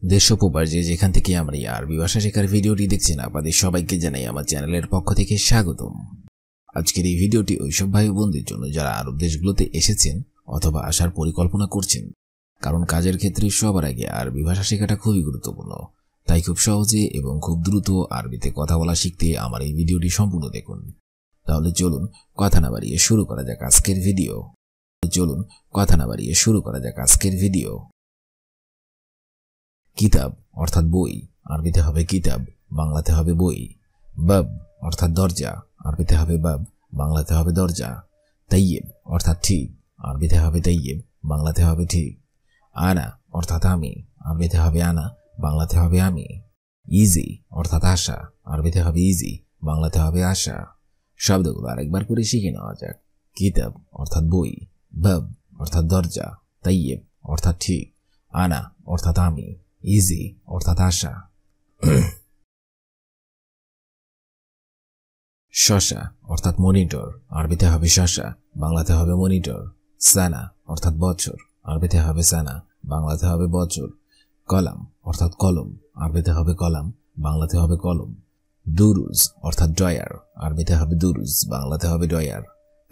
দেশ ও প্রবাস যেখান থেকে আমরা এই আরবি ভাষা শেখার ভিডিওটি দেখছেন আপনাদের সবাইকে জানাই আমার চ্যানেলের পক্ষ থেকে স্বাগতম। আজকের এই ভিডিওটি ওইসব ভাই বোনদের জন্য যারা আরব দেশগুলোতে এসেছেন অথবা আসার পরিকল্পনা করছেন, কারণ কাজের ক্ষেত্রে সবার আগে আরবি ভাষা শেখাটা খুবই গুরুত্বপূর্ণ। তাই খুব সহজে এবং খুব দ্রুত আরবিতে কথা বলা শিখতে আমার এই ভিডিওটি সম্পূর্ণ দেখুন। তাহলে চলুন কথা না বাড়িয়ে শুরু করা যাক আজকের ভিডিও। কিতাব অর্থাৎ বই, আরবিতে হবে কিতাব, বাংলাতে হবে বই। বাব অর্থাৎ দরজা, আরবিতে হবে বাব, বাংলাতে হবে দরজা। তাইয়েব অর্থাৎ ঠিক, আরবিতে হবে তাইয়েব, বাংলাতে হবে ঠিক। আনা অর্থাৎ আমি, আরবিতে হবে আনা, বাংলাতে হবে আমি। ইজি অর্থাৎ আশা, আরবিতে হবে ইজি, বাংলাতে হবে আশা। শব্দগুলো আরেকবার করে শিখে নেওয়া যাক। কিতাব অর্থাৎ বই, বাব অর্থাৎ দরজা, তাইয়েব অর্থাৎ ঠিক, আনা অর্থাৎ আমি, ইজি অর্থাৎ আশা। শশা অর্থাৎ মনিটর, আরবিতে হবে শশা, বাংলাতে হবে মনিটর। সানা অর্থাৎ বছর, আরবিতে হবে সানা, বাংলাতে হবে বছর। কলাম অর্থাৎ কলম, আরবিতে হবে কলাম, বাংলাতে হবে কলম। দুরুজ অর্থাৎ ড্রয়ার, আরবিতে হবে দুরুজ, বাংলাতে হবে ড্রয়ার।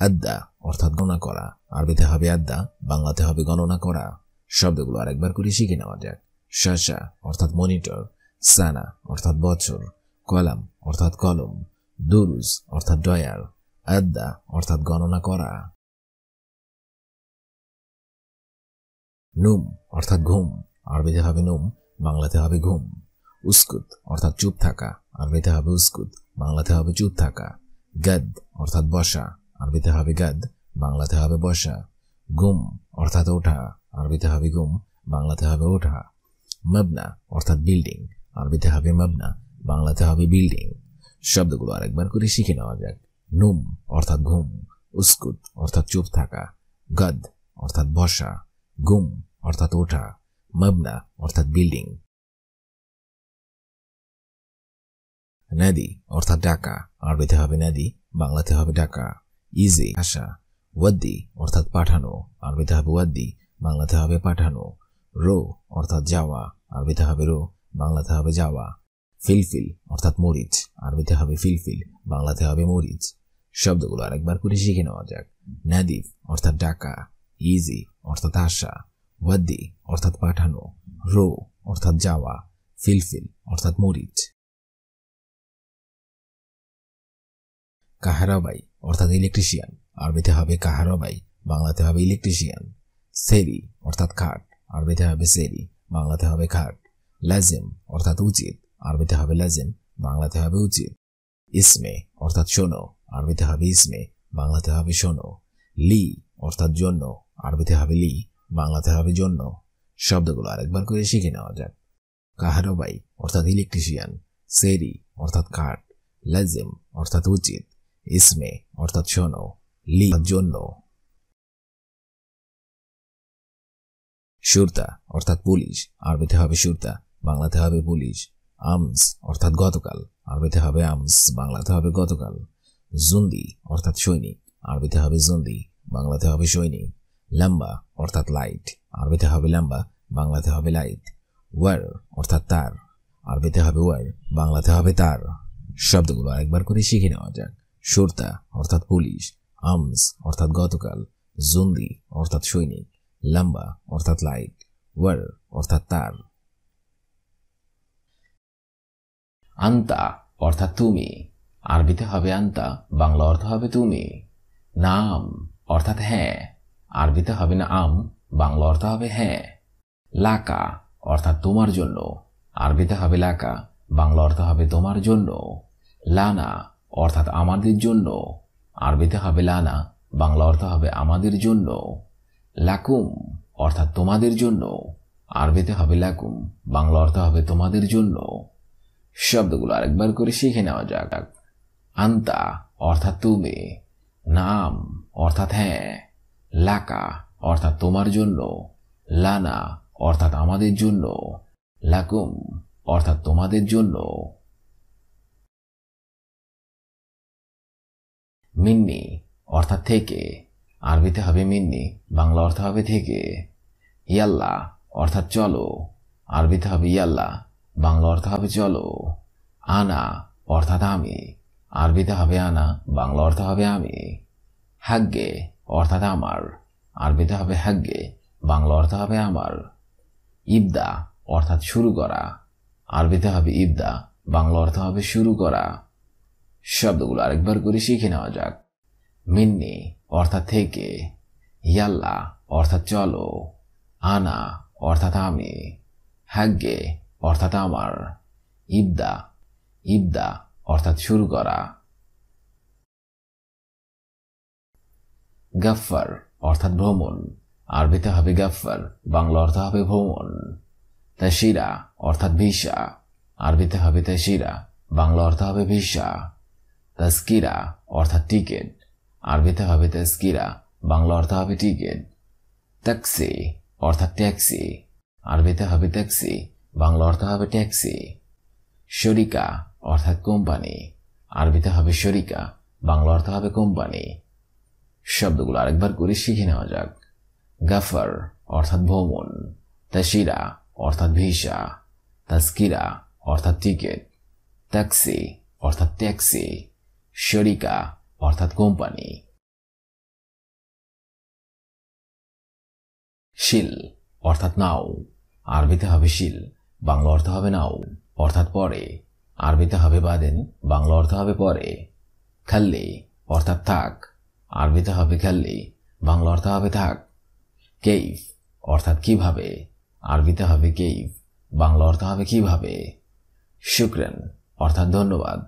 আদ্দা অর্থাৎ গণনা করা, আরবিতে হবে আদ্দা, বাংলাতে হবে গণনা করা। শব্দগুলো আরেকবার করে শিখে নেওয়া যাক। শশা অর্থাৎ মনিটর, সানা অর্থাৎ বছর, কলাম অর্থাৎ কলম, দুরুজ অর্থাৎ ড্রয়ার, আদ্দা অর্থাৎ গণনা করা। নুম অর্থাৎ ঘুম, আরবিতে হবে নুম, বাংলাতে হবে ঘুম। উস্কুত অর্থাৎ চুপ থাকা, আরবিতে হবে উস্কুত, বাংলাতে হবে চুপ থাকা। গদ অর্থাৎ বসা, আরবিতে হবে গদ, বাংলাতে হবে বসা। গুম অর্থাৎ ওঠা, আরবিতে হবে গুম, বাংলাতে হবে ওঠা। মবনা অর্থাৎ বিল্ডিং, আরবিতে হবে মবনা, বাংলাতে হবে বিল্ডিং। শব্দগুলো আরেকবার করে শিখে নেওয়া যাক। নুম অর্থাৎ ঘুম, উস্কুত অর্থাৎ চুপ থাকা, গদ অর্থাৎ বসা, গুম অর্থাৎ ওঠা, মবনা অর্থাৎ বিল্ডিং। নদী অর্থাৎ ডাকা, আরবিতে হবে নদী, বাংলাতে হবে ডাকা। ইজি আসা। ওয়াদ্দি অর্থাৎ পাঠানো, আরবিতে হবে ওয়াদ্দি, বাংলাতে হবে পাঠানো। রো অর্থাৎ যাওয়া, আরবিতে হবে রো, বাংলাতে হবে যাওয়া। ফিলফিল অর্থাৎ মরিচ, আরবিতে হবে ফিলফিল, বাংলাতে হবে মরিচ। শব্দগুলো আরেকবার করে শিখে নেওয়া যাক। নাদিফ অর্থাৎ ডাকা, ইজি অর্থাৎ আসা, ওয়াদ্দি অর্থাৎ পাঠানো, রো অর্থাৎ যাওয়া, ফিলফিল অর্থাৎ মরিচ। কাহারাবাই অর্থাৎ ইলেকট্রিশিয়ান, আরবিতে হবে কাহারাবাই, বাংলাতে হবে ইলেকট্রিশিয়ান। সেরি অর্থাৎ খাট, আরবিতে হবে সেরি, বাংলাতে হবে খাট। লাজিম অর্থাৎ উচিত, আরবিতে হবে লাজিম, বাংলাতে হবে উচিত। ইসমে অর্থাৎ শোনো, আরবিতে হবে ইসমে, বাংলাতে হবে শোনো। লি অর্থাৎ জন্য, আরবিতে হবে লি, বাংলাতে হবে জন্য। শব্দগুলো আরেকবার করে শিখে নেওয়া যাক। কাহারাবাই অর্থাৎ ইলেকট্রিশিয়ান, সেরি অর্থাৎ খাট, লাজিম অর্থাৎ উচিত, ইসমে অর্থাৎ শোনো, লি জন্য। শুরতা অর্থাৎ পুলিশ, আরবিতে হবে শুরতা, বাংলাতে হবে পুলিশ। আমস অর্থাৎ গতকাল, আরবিতে হবে আমস, বাংলাতে হবে গতকাল। জুন্দি অর্থাৎ সৈনিক, আরবিতে হবে জুন্দি, বাংলাতে হবে সৈনিক। লম্বা অর্থাৎ লাইট, আরবিতে হবে লম্বা, বাংলাতে হবে লাইট। ওয়ার অর্থাৎ তার, আরবিতে হবে ওয়ার, বাংলাতে হবে তার। শব্দগুলো আরেকবার করে শিখে নেওয়া যাক। শুরতা অর্থাৎ পুলিশ, আমস অর্থাৎ গতকাল, জুন্দি অর্থাৎ সৈনিক, লম্বা অর্থাৎ লাইট, ওয়ার অর্থাৎ তার। আন্তা অর্থাৎ তুমি, আরবিতে হবে আন্তা, বাংলা অর্থ হবে তুমি। নাম অর্থাৎ হ্যাঁ, আরবিতে হবে না আম, বাংলা অর্থ হবে হ্যাঁ। লাকা অর্থাৎ তোমার জন্য, আরবিতে হবে লাকা, বাংলা অর্থ হবে তোমার জন্য। লানা অর্থাৎ আমাদের জন্য, আরবিতে হবে লানা, বাংলা অর্থ হবে আমাদের জন্য। লাকুম অর্থাৎ তোমাদের জন্য, আরবিতে হবে লাকুম, বাংলা অর্থ হবে তোমাদের জন্য। শব্দগুলো আরেকবার করে শিখে নেওয়া যাক। আন্তা অর্থাৎ তুমি, নাম অর্থাৎ হ্যাঁ, লাকা অর্থাৎ তোমার জন্য, লানা অর্থাৎ আমাদের জন্য, লাকুম অর্থাৎ তোমাদের জন্য। মিন্নি অর্থাৎ থেকে, আরবিতে হবে মিন্নি, বাংলা অর্থ হবে থেকে। ইয়াল্লা অর্থাৎ চলো, আরবিতে হবে ইয়াল্লা, বাংলা অর্থ হবে চলো। আনা অর্থাৎ আমি, আরবিতে হবে আনা, বাংলা অর্থ হবে আমি। হাগ্গে অর্থাৎ আমার, আরবিতে হবে হাগ্গে, বাংলা অর্থ হবে আমার। ইবদা অর্থাৎ শুরু করা, আরবিতে হবে ইবদা, বাংলা অর্থ হবে শুরু করা। শব্দগুলো আরেকবার করে শিখে নেওয়া যাক। মিন্নি অর্থাৎ থেকে, ইয়াল্লা অর্থাৎ চলো, আনা অর্থাৎ আমি, হাগ্গে অর্থাৎ আমার, ইবদা ইবদা অর্থাৎ শুরু করা। গাফফার অর্থাৎ ভ্রমণ, আরবিতে হবে গাফফার, বাংলা অর্থ হবে ভ্রমণ। তাশিরা অর্থাৎ ভিসা, আরবিতে হবে তাশিরা, বাংলা অর্থ হবে ভিসা। তাজকিরা অর্থাৎ টিকিট, আরবিতে হবে তাজকিরা, বাংলা অর্থ হবে টিকিট। ট্যাক্সি অর্থাৎ ট্যাক্সি, আরবিতে হবে ট্যাক্সি, বাংলা অর্থ হবে ট্যাক্সি। শরিকা অর্থাৎ কোম্পানি, আরবিতে হবে শরিকা, বাংলা অর্থ হবে কোম্পানি। শব্দগুলো আরেকবার করে শিখে নেওয়া যাক। গাফার অর্থাৎ ভ্রমণ, তাশিরা অর্থাৎ ভিসা, তাজকিরা অর্থাৎ টিকিট, ট্যাক্সি অর্থাৎ ট্যাক্সি, শরিকা অর্থাৎ কোম্পানি। শিল অর্থাৎ নাও, আরবিতে হবে শিল, বাংলা অর্থ হবে নাও অর্থাৎ পরে, আরবিতে হবে বাদেন, বাংলা অর্থ হবে পরে। খাল্লি অর্থাৎ থাক, আরবিতে হবে খাল্লি, বাংলা অর্থ হবে থাক। কেইফ অর্থাৎ কিভাবে, আরবিতে হবে কেইফ, বাংলা অর্থ হবে কিভাবে। শুকরান অর্থাৎ ধন্যবাদ,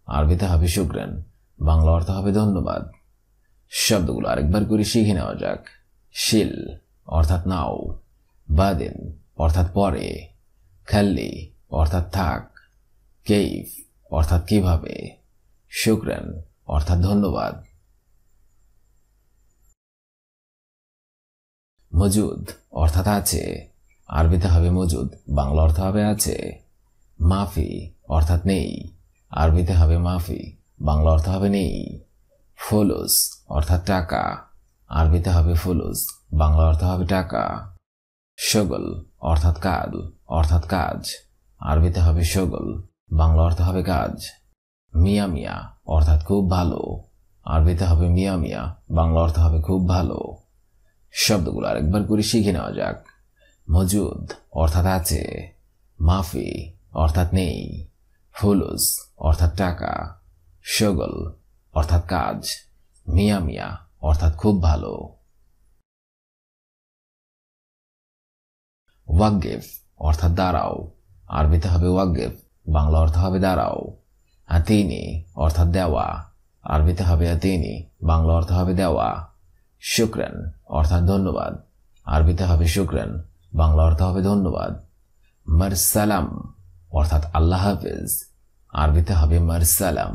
আরবিতে হবে শুকরান, বাংলা অর্থ হবে ধন্যবাদ। শব্দগুলো আরেকবার করে শিখে নেওয়া যাক। শিল অর্থাৎ নাও, বাদেন অর্থাৎ পরে, খাল্লি অর্থাৎ থাক, কেইফ অর্থাৎ কিভাবে, শুকরান অর্থাৎ ধন্যবাদ। মজুদ অর্থাৎ আছে, আরবিতে হবে মজুদ, বাংলা অর্থ হবে আছে। মাফি অর্থাৎ নেই, আরবিতে হবে মাফি, বাংলা অর্থ হবে নেই। ফুলুস অর্থাৎ টাকা, আরবিতে হবে ফুলুস, বাংলা অর্থ হবে টাকা। শগল অর্থাৎ কাজ, আরবিতে হবে শগল, বাংলা অর্থ হবে কাজ। মিয়া মিয়া অর্থাৎ খুব ভালো, আরবিতে হবে মিয়া মিয়া, বাংলা অর্থ হবে খুব ভালো। শব্দগুলো আরেকবার করে শিখে নেওয়া যাক। মজুদ অর্থাৎ আছে, মাফি অর্থাৎ নেই, ফুলুস অর্থাৎ টাকা, শগল অর্থাৎ কাজ, মিয়া মিয়া অর্থাৎ খুব ভালো। ওয়াকগেফ অর্থাৎ দাঁড়াও, আরবিতে হবে ওয়াকগেফ, বাংলা অর্থ হবে দাঁড়াও। আতিনি অর্থাৎ দেওয়া, আরবিতে হবে আতিনি, বাংলা অর্থ হবে দেওয়া। শুকরান অর্থাৎ ধন্যবাদ, আরবিতে হবে শুকরান, বাংলা অর্থ হবে ধন্যবাদ। মারসালাম অর্থাৎ আল্লাহ হাফেজ, আরবিতে হবে মারসালাম,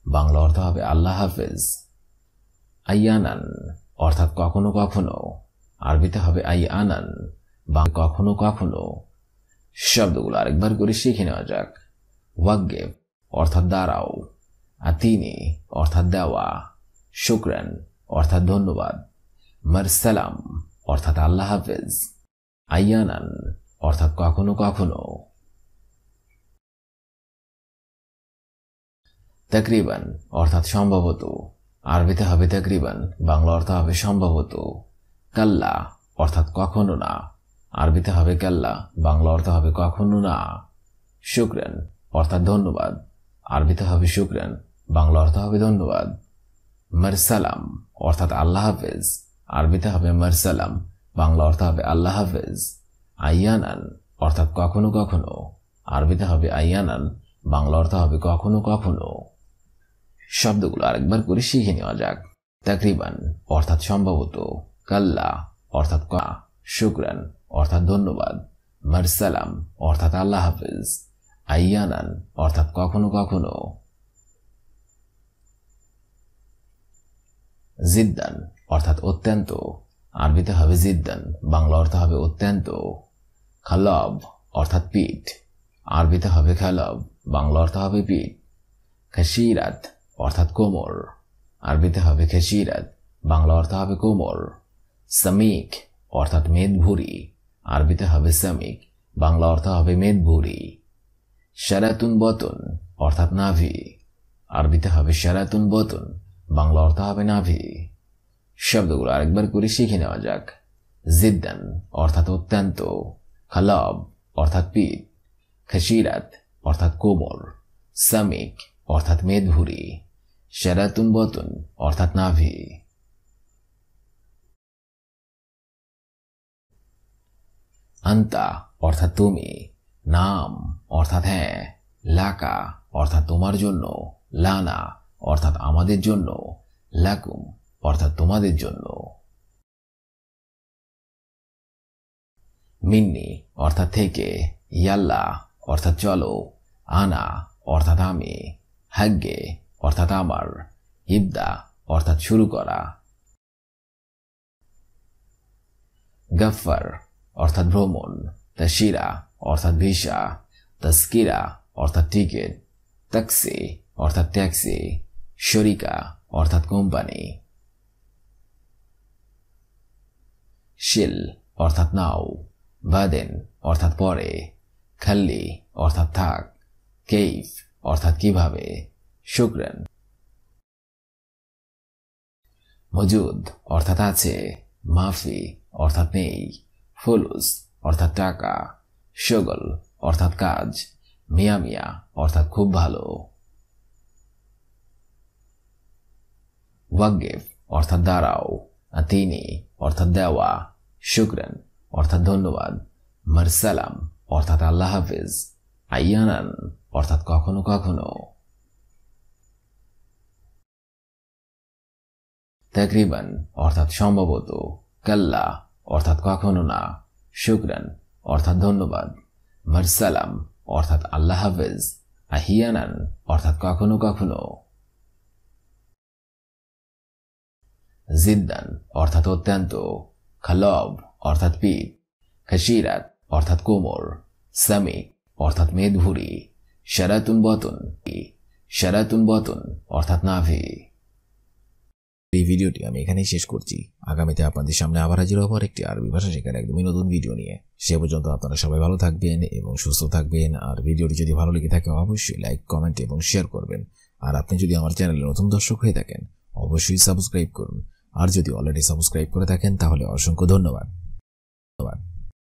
বাংলা অর্থ হবে আল্লাহ হাফেজ। আইয়ানান অর্থাৎ কখনো কখনো, আরবিতে হবে আইয়ানান, বাংলা কখনো কখনো। শব্দগুলো আরেকবার করে শিখে নেওয়া যাক। ওয়াকগেফ অর্থাৎ দাঁড়াও, আতিনি অর্থাৎ দেওয়া, শুকরান অর্থাৎ ধন্যবাদ, মারসালাম অর্থাৎ আল্লাহ হাফেজ, আইয়ানান অর্থাৎ কখনো কখনো। তাকরিবান অর্থাৎ সম্ভবত, আরবিতে হবে তাকরিবান, বাংলা অর্থ হবে সম্ভবত। কাল্লা অর্থাৎ কখনো না, আরবিতে হবে কাল্লা, বাংলা অর্থ হবে কখনো না। শুকরান অর্থাৎ ধন্যবাদ, আরবিতে হবে শুকরান, বাংলা অর্থ হবে ধন্যবাদ। মারসালাম অর্থাৎ আল্লাহ হাফেজ, আরবিতে হবে মারসালাম, বাংলা অর্থ হবে আল্লাহ হাফেজ। আইয়ানান অর্থাৎ কখনো কখনো, আরবিতে হবে আইয়ানান, বাংলা অর্থ হবে কখনো কখনো। শব্দগুলো আরেকবার করে শিখে নেওয়া যাক। তাকরিবান অর্থাৎ সম্ভবত, কাল্লা অর্থাৎ শুকরান অর্থাৎ ধন্যবাদ, মারসালাম অর্থাৎ আল্লাহ হাফেজ, আইয়ানান অর্থাৎ কখনো কখনো। জিদ্দান অর্থাৎ অত্যন্ত, আরবিতে হবে জিদ্দান, বাংলা অর্থ হবে অত্যন্ত। খালাব অর্থাৎ পিঠ, আরবিতে হবে খালাব, বাংলা অর্থ হবে পিঠ। খাসিরাত অর্থাৎ কোমর, আরবিতে হবে খাসিরাত, বাংলা অর্থ হবে কোমর। সামিক অর্থাৎ মেদ ভুরি, আরবিতে হবে সামিক, বাংলা অর্থ হবে মেদভুরি। শারাতুন বতন অর্থাৎ নাভি, আরবিতে হবে শারাতুন বতন, বাংলা অর্থ হবে নাভি। শব্দগুলো আরেকবার করে শিখে নেওয়া যাক। জিদ্দান অর্থাৎ অত্যন্ত, খালাব অর্থাৎ পিঠ, খশিরাত অর্থাৎ কোমর, সামিক অর্থাৎ মেদভুরি, শারাতুন বতন অর্থাৎ নাভি। আন্তা অর্থাৎ তুমি, নাম অর্থাৎ হ্যাঁ, লাকা অর্থাৎ তোমার জন্য, লানা অর্থাৎ আমাদের জন্য, লাকুম অর্থাৎ তোমাদের জন্য। মিন্নি অর্থাৎ থেকে, ইয়াল্লা অর্থাৎ চলো, আনা অর্থাৎ আমি, হাগ্গে অর্থাৎ আমার, ইবদা অর্থাৎ শুরু করা। গফফার অর্থাৎ ভ্রমণ, তাশিরা অর্থাৎ ভিসা, তাস্কিরা অর্থাৎ টিকিট, ট্যাক্সি অর্থাৎ ট্যাক্সি, শরিকা অর্থাৎ কোম্পানি। শিল অর্থাৎ নাও, বাদেন অর্থাৎ পরে, খাল্লি অর্থাৎ থাক, কেইফ অর্থাৎ কিভাবে, শুকরান। মজুদ অর্থাৎ আছে, মাফি অর্থাৎ নেই, ফুলুস অর্থাৎ টাকা, শগল অর্থাৎ কাজ, মিয়া মিয়া অর্থাৎ খুব ভালো। ওয়াগিফ অর্থাৎ দাঁড়াও, আতিনি অর্থাৎ দেওয়া, শুকরান অর্থাৎ ধন্যবাদ, মারসালাম অর্থাৎ আল্লাহ হাফিজ, আইয়ানান অর্থাৎ কখনো কখনো। তাকরিবান অর্থাৎ সম্ভবত, কাল্লা অর্থাৎ কখনো না, শুকরান অর্থাৎ ধন্যবাদ, মারসালাম অর্থাৎ আল্লাহ হাফিজ, আহিয়ানান অর্থাৎ কখনো কখনো। জিদ্দান অর্থাৎ অত্যন্ত, খালব অর্থাৎ পিঠ, খশিরাত অর্থাৎ কোমর, সামিক অর্থাৎ মেদভুরি, শারাতুন বতন অর্থাৎ নাভি। এই ভিডিওটি আমি এখানেই শেষ করছি। আগামীতে আপনাদের সামনে আবার হাজির হব একটি আরবি ভাষা শেখার একদমই নতুন ভিডিও নিয়ে। সে পর্যন্ত আপনারা সবাই ভালো থাকবেন এবং সুস্থ থাকবেন। আর ভিডিওটি যদি ভালো লেগে থাকে অবশ্যই লাইক, কমেন্ট এবং শেয়ার করবেন। আর আপনি যদি আমার চ্যানেলে নতুন দর্শক হয়ে থাকেন অবশ্যই সাবস্ক্রাইব করুন। আর যদি অলরেডি সাবস্ক্রাইব করে থাকেন তাহলে অসংখ্য ধন্যবাদ।